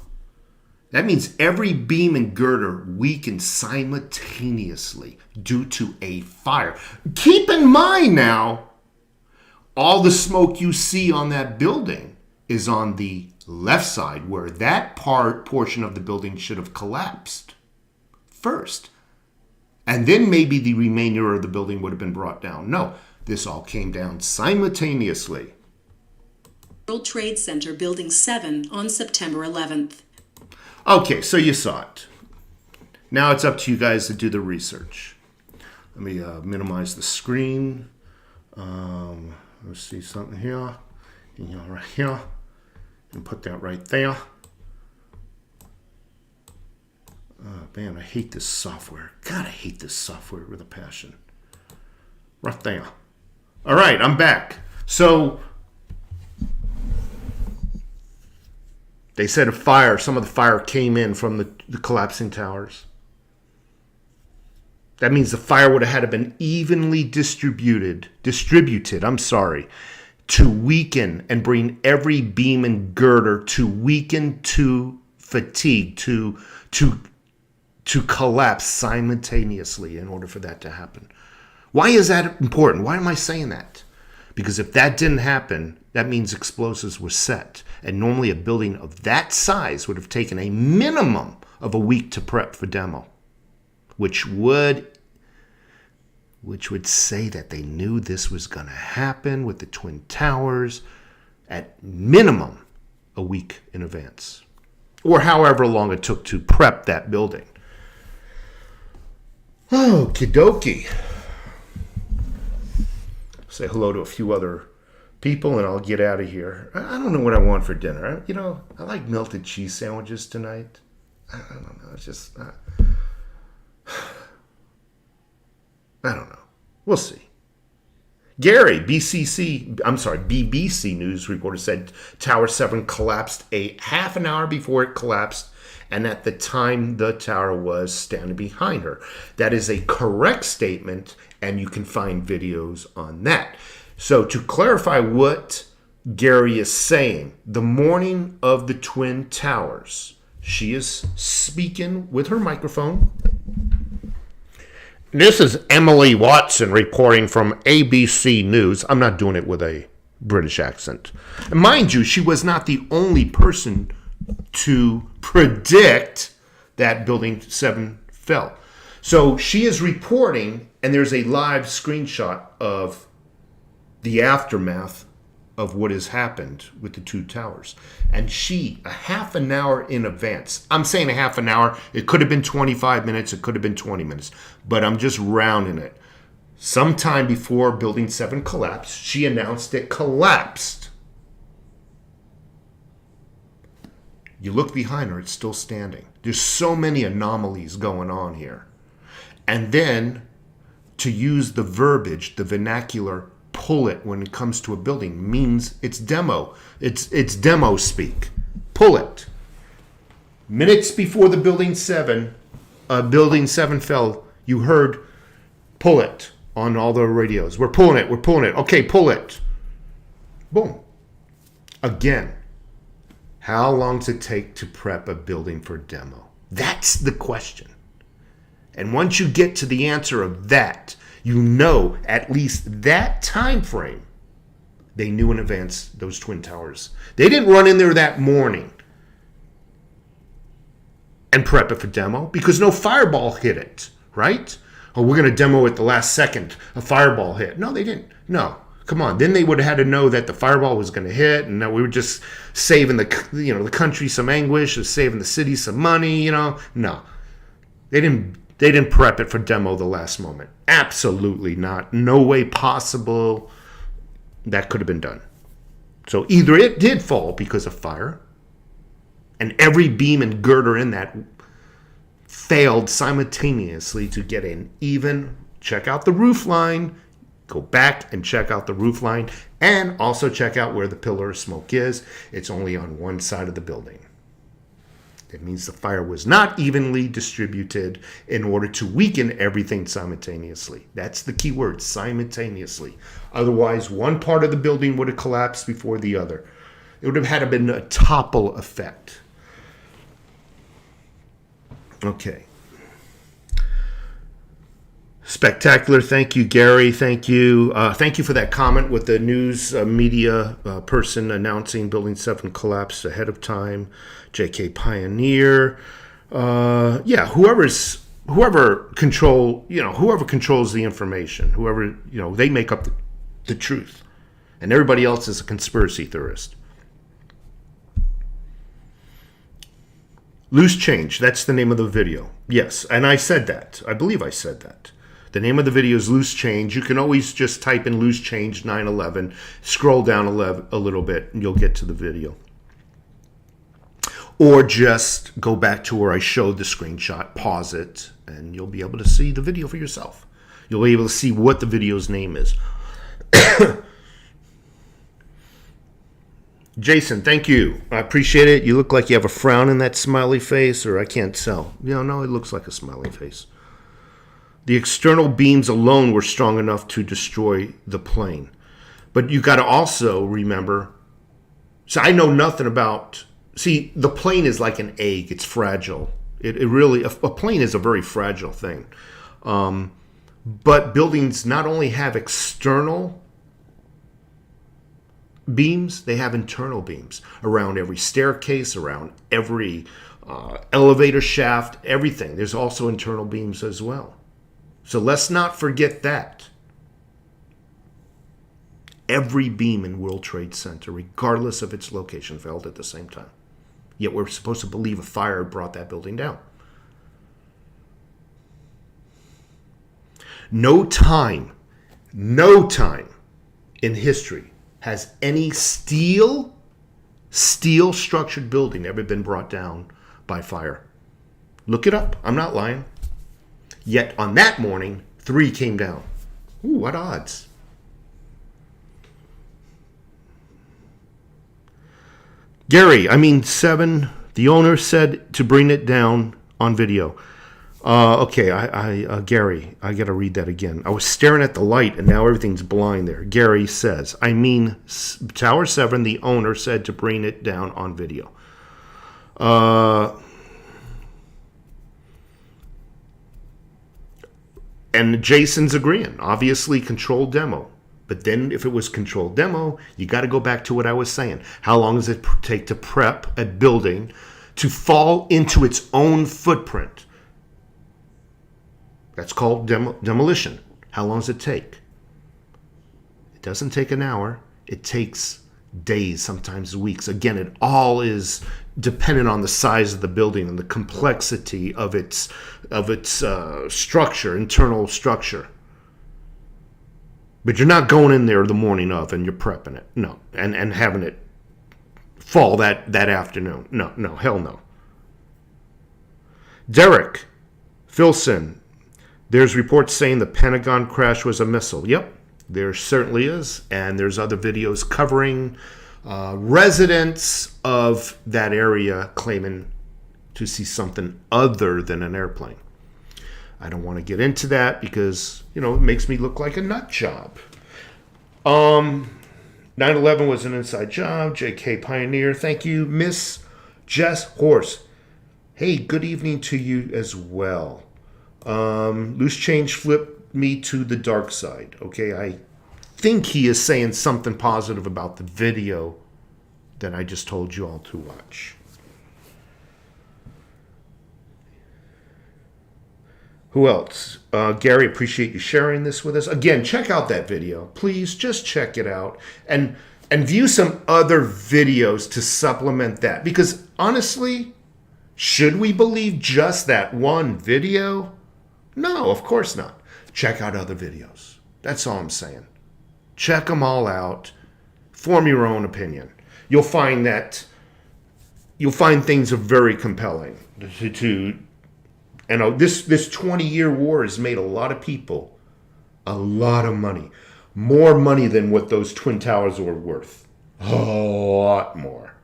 That means every beam and girder weakened simultaneously due to a fire. Keep in mind now, all the smoke you see on that building is on the left side, where that portion of the building should have collapsed first. And then maybe the remainder of the building would have been brought down. No, this all came down simultaneously. World Trade Center Building 7 on September 11th. Okay, so you saw it. Now it's up to you guys to do the research. Let me minimize the screen. Let's see something here. And right here. And put that right there. Man, I hate this software. God, I hate this software with a passion. Right there. All right, I'm back. So they said some of the fire came in from the collapsing towers. That means the fire would have had to been evenly distributed, to weaken and bring every beam and girder to weaken, to fatigue, to collapse simultaneously in order for that to happen. Why is that important? Why am I saying that? Because if that didn't happen, that means explosives were set. And normally a building of that size would have taken a minimum of a week to prep for demo, which would say that they knew this was going to happen with the Twin Towers at minimum a week in advance, or however long it took to prep that building. Okie dokie. Say hello to a few other people and I'll get out of here. I don't know what I want for dinner. I like melted cheese sandwiches tonight. I don't know. It's just, I don't know. We'll see. Gary, BBC News reporter said Tower 7 collapsed a half an hour before it collapsed, and at the time the tower was standing behind her. That is a correct statement, and you can find videos on that. So to clarify what Gary is saying, the morning of the Twin Towers, she is speaking with her microphone. This is Emily Watson reporting from ABC News. I'm not doing it with a British accent. And mind you, she was not the only person to predict that Building 7 fell. So she is reporting, and there's a live screenshot of the aftermath of what has happened with the two towers. And she, a half an hour in advance, I'm saying a half an hour, it could have been 25 minutes, it could have been 20 minutes, but I'm just rounding it. Sometime before Building 7 collapsed, she announced it collapsed. You look behind her, it's still standing. There's so many anomalies going on here. And then, to use the verbiage, the vernacular, pull it when it comes to a building means it's demo. It's demo speak. Pull it. Minutes before the Building 7 fell, you heard pull it on all the radios. We're pulling it. Okay, pull it. Boom. Again, how long does it take to prep a building for demo? That's the question. And once you get to the answer of that, you know at least that time frame, they knew in advance those Twin Towers. They didn't run in there that morning and prep it for demo because no fireball hit it, right? Oh, we're going to demo it the last second. A fireball hit. No, they didn't. No. Come on. Then they would have had to know that the fireball was going to hit and that we were just saving the country some anguish or saving the city some money, No. They didn't prep it for demo the last moment. Absolutely not. No way possible that could have been done. So either it did fall because of fire, and every beam and girder in that failed simultaneously to get an even, check out the roof line, go back and check out the roof line, and also check out where the pillar of smoke is. It's only on one side of the building. It means the fire was not evenly distributed in order to weaken everything simultaneously. That's the key word, simultaneously. Otherwise, one part of the building would have collapsed before the other. It would have had to been a topple effect. Okay. Spectacular. Thank you, Gary. Thank you. Thank you for that comment with the news media person announcing Building 7 collapsed ahead of time. JK Pioneer. Whoever controls the information, they make up the truth. And everybody else is a conspiracy theorist. Loose Change. That's the name of the video. Yes, and I said that. I believe I said that. The name of the video is Loose Change. You can always just type in Loose Change 9/11, scroll down a little bit, and you'll get to the video. Or just go back to where I showed the screenshot, pause it, and you'll be able to see the video for yourself. You'll be able to see what the video's name is. Jason, thank you. I appreciate it. You look like you have a frown in that smiley face, or I can't tell. No, it looks like a smiley face. The external beams alone were strong enough to destroy the plane. But you got to also remember, so I know nothing about, the plane is like an egg. It's fragile. It really, a plane is a very fragile thing. But buildings not only have external beams, they have internal beams around every staircase, around every elevator shaft, everything. There's also internal beams as well. So let's not forget that. Every beam in World Trade Center, regardless of its location, failed at the same time. Yet we're supposed to believe a fire brought that building down. No time in history has any steel structured building ever been brought down by fire. Look it up. I'm not lying. Yet on that morning, 3 came down. Ooh, what odds? Gary, 7, the owner said to bring it down on video. Okay, Gary, I got to read that again. I was staring at the light and now everything's blind there. Gary says, Tower 7, the owner said to bring it down on video. And Jason's agreeing. Obviously, controlled demo. But then if it was controlled demo, you got to go back to what I was saying. How long does it take to prep a building to fall into its own footprint? That's called demolition. How long does it take? It doesn't take an hour. It takes days, sometimes weeks. Again, it all is dependent on the size of the building and the complexity of its structure, internal structure. But you're not going in there the morning of and you're prepping it. No. And having it fall that afternoon. No, hell no. Derek Filson, there's reports saying the Pentagon crash was a missile. Yep, there certainly is. And there's other videos covering residents of that area claiming to see something other than an airplane. I don't want to get into that because, it makes me look like a nut job. 9/11 was an inside job. JK Pioneer. Thank you. Miss Jess Horse. Hey, good evening to you as well. Loose Change flipped me to the dark side. Okay, I think he is saying something positive about the video that I just told you all to watch. Who else? Gary, appreciate you sharing this with us. Again, check out that video. Please just check it out and view some other videos to supplement that. Because honestly, should we believe just that one video? No, of course not. Check out other videos. That's all I'm saying. Check them all out. Form your own opinion. You'll find things are very compelling this 20-year war has made a lot of people a lot of money. More money than what those Twin Towers were worth. A lot more.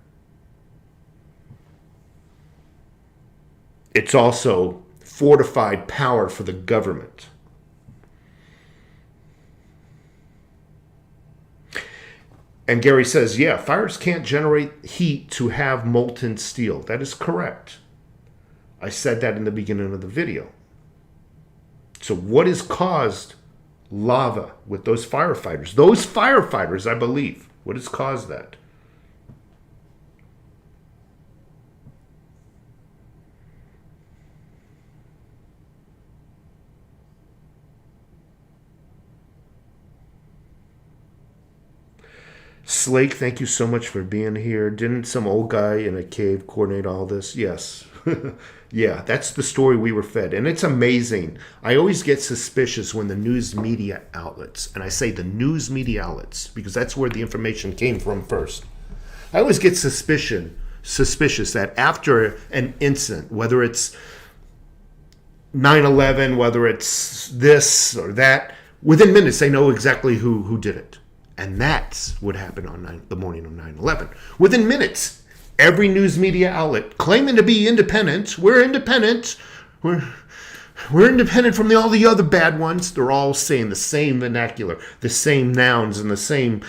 It's also fortified power for the government. And Gary says, yeah, fires can't generate heat to have molten steel. That is correct. I said that in the beginning of the video. So what has caused lava with those firefighters? Those firefighters, I believe. What has caused that? Slake, thank you so much for being here. Didn't some old guy in a cave coordinate all this? Yes. Yeah, that's the story we were fed. And it's amazing. I always get suspicious when the news media outlets, and I say the news media outlets because that's where the information came from first. I always get suspicious that after an incident, whether it's 9/11, whether it's this or that, within minutes they know exactly who did it. And that's what happened on the morning of 9/11. Within minutes, every news media outlet claiming to be independent. We're independent. We're independent from all the other bad ones. They're all saying the same vernacular, the same nouns, and the same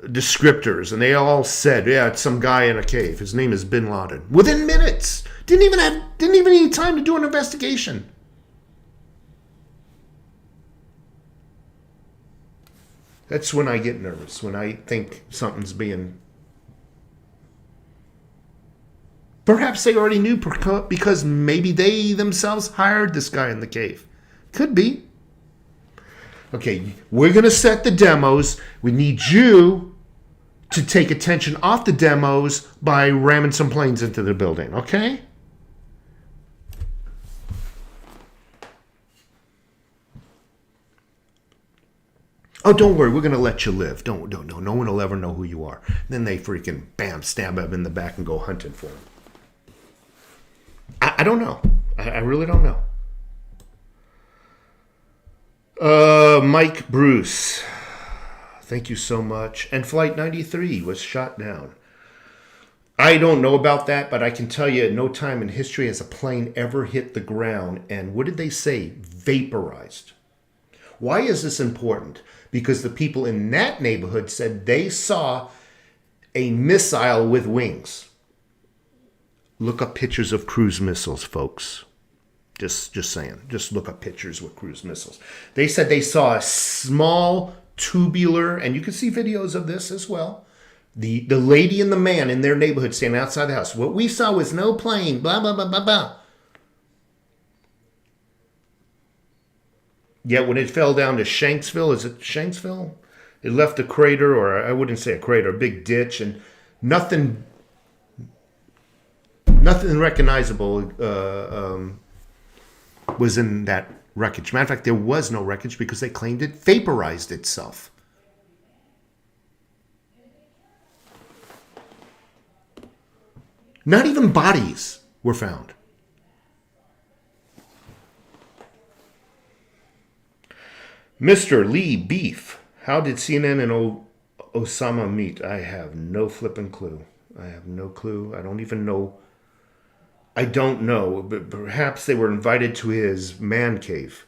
descriptors. And they all said, yeah, it's some guy in a cave. His name is Bin Laden. Within minutes. Didn't even need time to do an investigation. That's when I get nervous, when I think something's being... Perhaps they already knew because maybe they themselves hired this guy in the cave. Could be. Okay, we're going to set the demos. We need you to take attention off the demos by ramming some planes into the building, okay? Oh, don't worry, we're going to let you live. No one will ever know who you are. Then they freaking, bam, stab him in the back and go hunting for him. I don't know. I really don't know. Mike Bruce, thank you so much. And Flight 93 was shot down. I don't know about that, but I can tell you at no time in history has a plane ever hit the ground. And what did they say? Vaporized. Why is this important? Because the people in that neighborhood said they saw a missile with wings. Look up pictures of cruise missiles, folks. Just saying. Just look up pictures with cruise missiles. They said they saw a small tubular, and you can see videos of this as well. The lady and the man in their neighborhood standing outside the house. What we saw was no plane, blah, blah, blah, blah, blah. Yet when it fell down to Shanksville, is it Shanksville? It left a crater, or I wouldn't say a crater, a big ditch, and nothing recognizable was in that wreckage. Matter of fact, there was no wreckage because they claimed it vaporized itself. Not even bodies were found. Mr. Lee Beef, how did CNN and Osama meet? I have no flipping clue. I have no clue. I don't even know. I don't know, but perhaps they were invited to his man cave.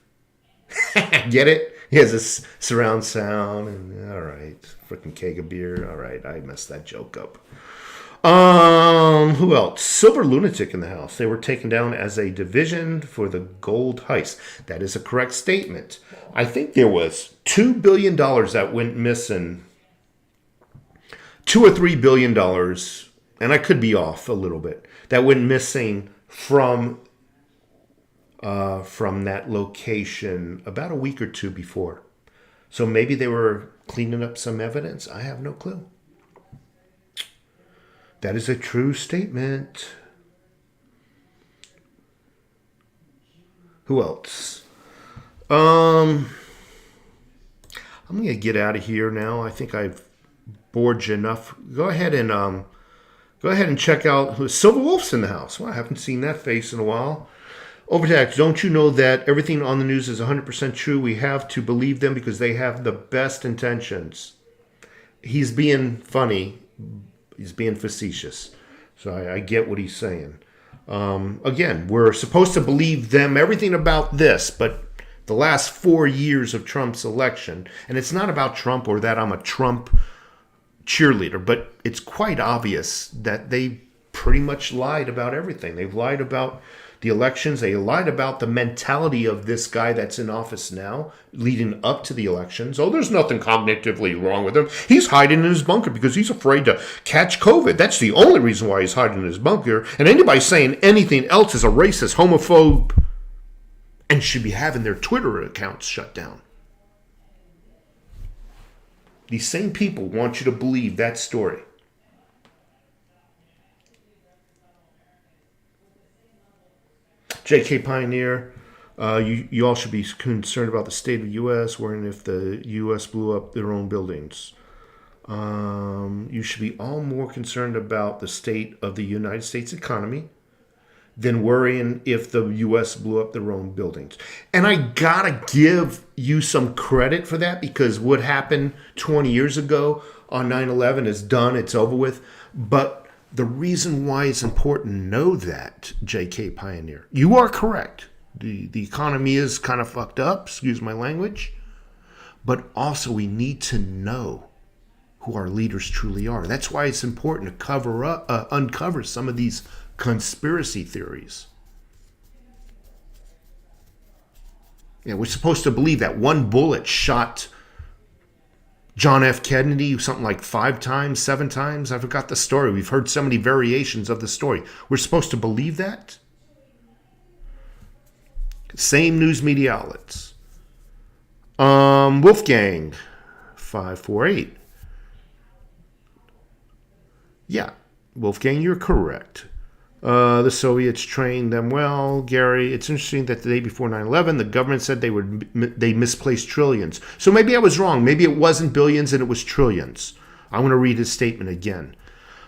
Get it? He has a surround sound, and all right, freaking keg of beer. All right, I messed that joke up. Who else? Silver Lunatic in the house. They were taken down as a division for the gold heist. That is a correct statement. I think there was $2 billion that went missing. $2 or $3 billion, and I could be off a little bit, that went missing from that location about a week or two before. So maybe they were cleaning up some evidence. I have no clue. That is a true statement. Who else? I'm going to get out of here now. I think I've bored you enough. Go ahead and check out Silver Wolf's in the house. Well, I haven't seen that face in a while. Overtax, don't you know that everything on the news is 100% true? We have to believe them because they have the best intentions. He's being funny. He's being facetious. So I get what he's saying. Again, we're supposed to believe them everything about this, but the last 4 years of Trump's election, and it's not about Trump or that I'm a Trump cheerleader, but it's quite obvious that they pretty much lied about everything. They've lied about the elections. They lied about the mentality of this guy that's in office now, leading up to the elections. Oh, there's nothing cognitively wrong with him. He's hiding in his bunker because he's afraid to catch COVID. That's the only reason why he's hiding in his bunker. And anybody saying anything else is a racist, homophobe, and should be having their Twitter accounts shut down. These same people want you to believe that story. JK Pioneer, you all should be concerned about the state of the U.S., wherein if the U.S. blew up their own buildings. You should be all more concerned about the state of the United States economy than worrying if the U.S. blew up their own buildings. And I gotta give you some credit for that, because what happened 20 years ago on 9/11 is done, it's over with. But the reason why it's important to know that, JK Pioneer, you are correct. The economy is kind of fucked up, excuse my language. But also we need to know who our leaders truly are. That's why it's important to uncover some of these conspiracy theories. Yeah, we're supposed to believe that one bullet shot John F. Kennedy something like 5 times, 7 times. I forgot the story. We've heard so many variations of the story. We're supposed to believe that? Same news media outlets. Wolfgang 548. Yeah, Wolfgang, you're correct. The Soviets trained them well. Gary, it's interesting that the day before 9/11, the government said they misplaced trillions. So maybe I was wrong. Maybe it wasn't billions and it was trillions. I'm going to read his statement again.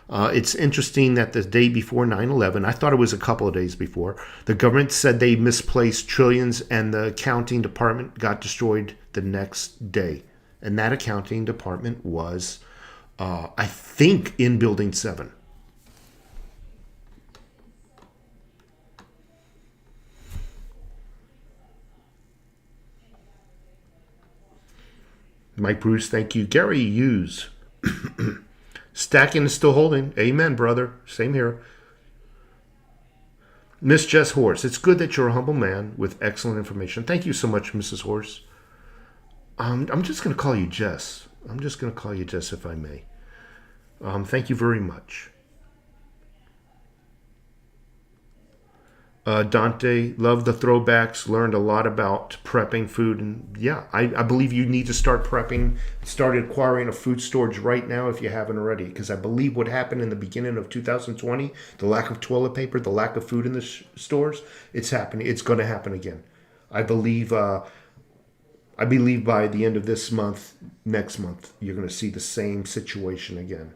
It's interesting that the day before 9/11, I thought it was a couple of days before, the government said they misplaced trillions and the accounting department got destroyed the next day. And that accounting department was, I think, in Building 7. Mike Bruce, thank you. Gary Hughes. Stacking is still holding. Amen, brother. Same here. Miss Jess Horse. It's good that you're a humble man with excellent information. Thank you so much, Mrs. Horse. I'm just going to call you Jess. I'm just going to call you Jess if I may. Thank you very much. Dante, love the throwbacks, learned a lot about prepping food. And yeah, I believe you need to start prepping, start acquiring a food storage right now if you haven't already. Because I believe what happened in the beginning of 2020, the lack of toilet paper, the lack of food in the stores, it's happening. It's going to happen again. I believe by the end of this month, next month, you're going to see the same situation again.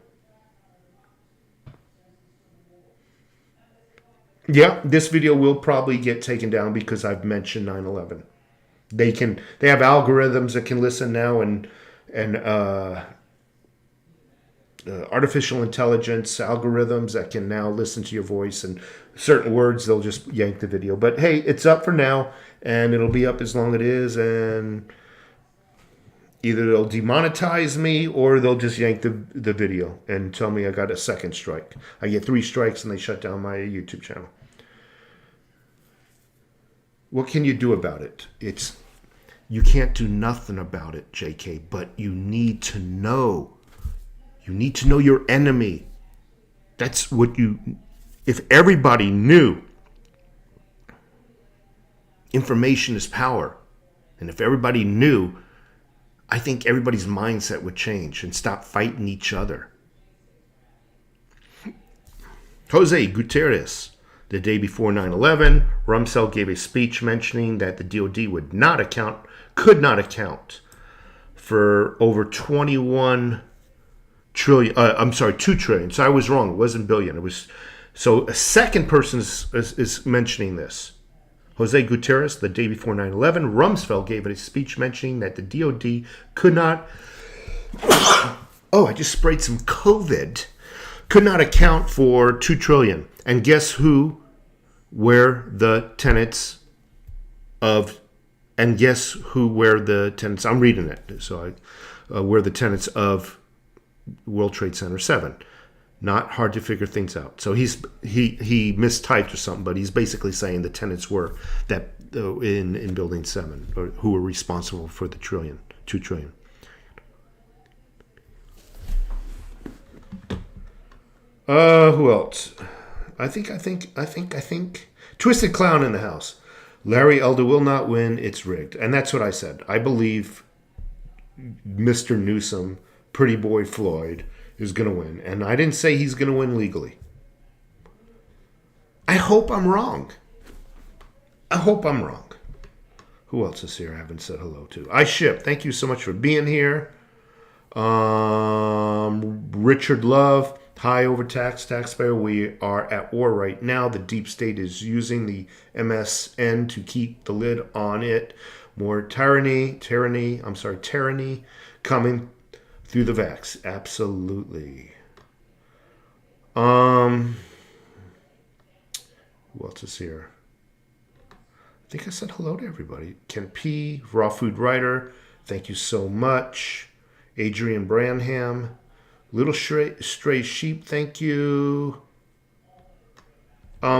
Yeah, this video will probably get taken down because I've mentioned 9/11. They have algorithms that can listen now and artificial intelligence algorithms that can now listen to your voice and certain words, they'll just yank the video. But hey, it's up for now and it'll be up as long as it is, and either they'll demonetize me or they'll just yank the video and tell me I got a second strike. I get 3 strikes and they shut down my YouTube channel. What can you do about it? You can't do nothing about it, JK, but you need to know. You need to know your enemy. That's what if everybody knew information is power, and if everybody knew, I think everybody's mindset would change and stop fighting each other. Jose Gutierrez, the day before 9/11, Rumsfeld gave a speech mentioning that the DoD could not account for over 21 trillion. 2 trillion. So I was wrong. It wasn't billion. It was. So a second person is mentioning this. Jose Gutierrez, the day before 9/11, Rumsfeld gave a speech mentioning that the DoD could not. I just sprayed some COVID. Could not account for 2 trillion. And guess who were the tenants of? And guess who were the tenants? I'm reading it. So were the tenants of World Trade Center 7. Not hard to figure things out. So he mistyped or something, but he's basically saying the tenants were that in Building 7, or who were responsible for the 2 trillion. Who else? I think Twisted Clown in the house. Larry Elder will not win. It's rigged, and that's what I said. I believe Mr. Newsom, Pretty Boy Floyd, is going to win. And I didn't say he's going to win legally. I hope I'm wrong. Who else is here I haven't said hello to? I Ship, thank you so much for being here. Richard Love, high overtaxed taxpayer. We are at war right now. The deep state is using the MSN to keep the lid on it. More tyranny coming through the vax. Absolutely. Who else is here? I think I said hello to everybody. Ken P, Raw Food Writer, thank you so much. Adrian Branham, Little Stray Sheep, thank you.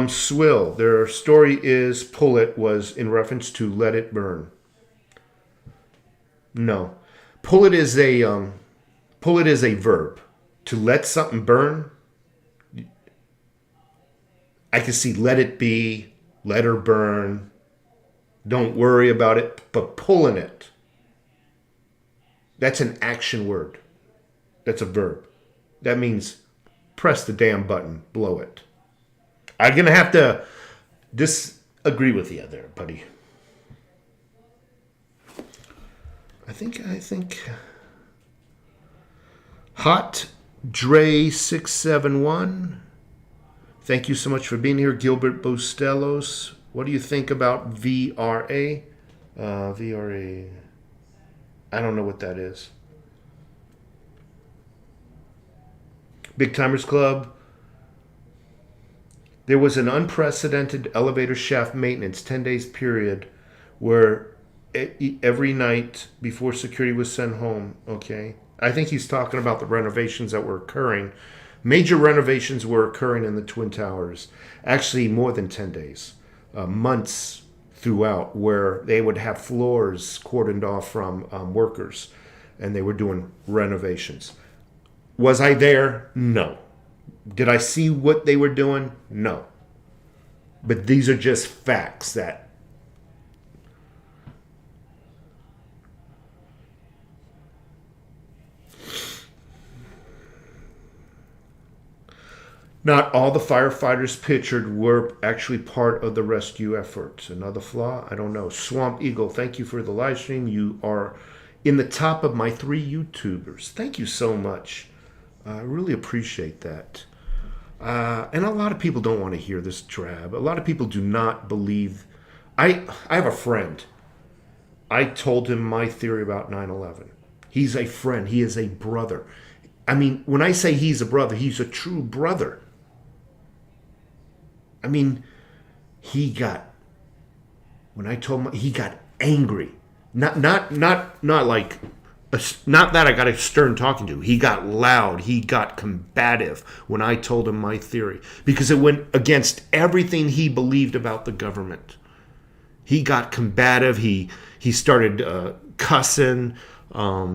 Swill, their story is Pull It was in reference to Let It Burn. No. Pull it is a verb. To let something burn, I can see let it be, let her burn, don't worry about it, but pulling it, that's an action word. That's a verb. That means press the damn button, blow it. I'm going to have to disagree with you there, buddy. I think Hot Dre671. Thank you so much for being here. Gilbert Bostellos. What do you think about VRA? VRA. I don't know what that is. Big Timers Club. There was an unprecedented elevator shaft maintenance 10 days period where every night before security was sent home. Okay. I think he's talking about the renovations that were occurring. Major renovations were occurring in the Twin Towers. Actually, more than 10 days. Months throughout, where they would have floors cordoned off from workers, and they were doing renovations. Was I there? No. Did I see what they were doing? No. But these are just facts that not all the firefighters pictured were actually part of the rescue efforts. Another flaw? I don't know. Swamp Eagle, thank you for the live stream. You are in the top of my 3 YouTubers. Thank you so much. I really appreciate that. And a lot of people don't want to hear this drab. A lot of people do not believe. I have a friend. I told him my theory about 9/11. He's a friend. He is a brother. I mean, when I say he's a brother, he's a true brother. I mean, when I told him, he got angry. Not like, not that I got a stern talking to. He got loud. He got combative when I told him my theory, because it went against everything he believed about the government. He got combative. He started cussing. A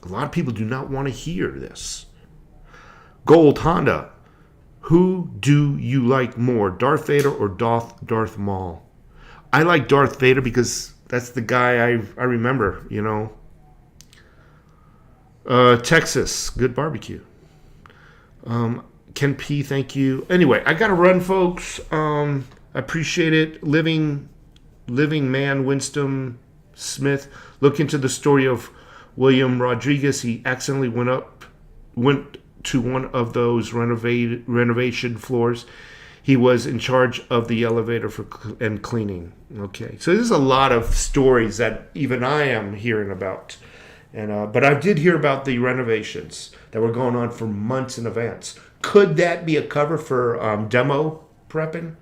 lot of people do not want to hear this. Gold Honda. Who do you like more, Darth Vader or Darth Maul? I like Darth Vader because that's the guy I remember, you know. Texas, good barbecue. Ken P, thank you. Anyway, I got to run, folks. I appreciate it. Living man, Winston Smith. Look into the story of William Rodriguez. He accidentally went to one of those renovation floors. He was in charge of the elevator and cleaning. Okay, so there's a lot of stories that even I am hearing about, and but I did hear about the renovations that were going on for months in advance. Could that be a cover for demo prepping?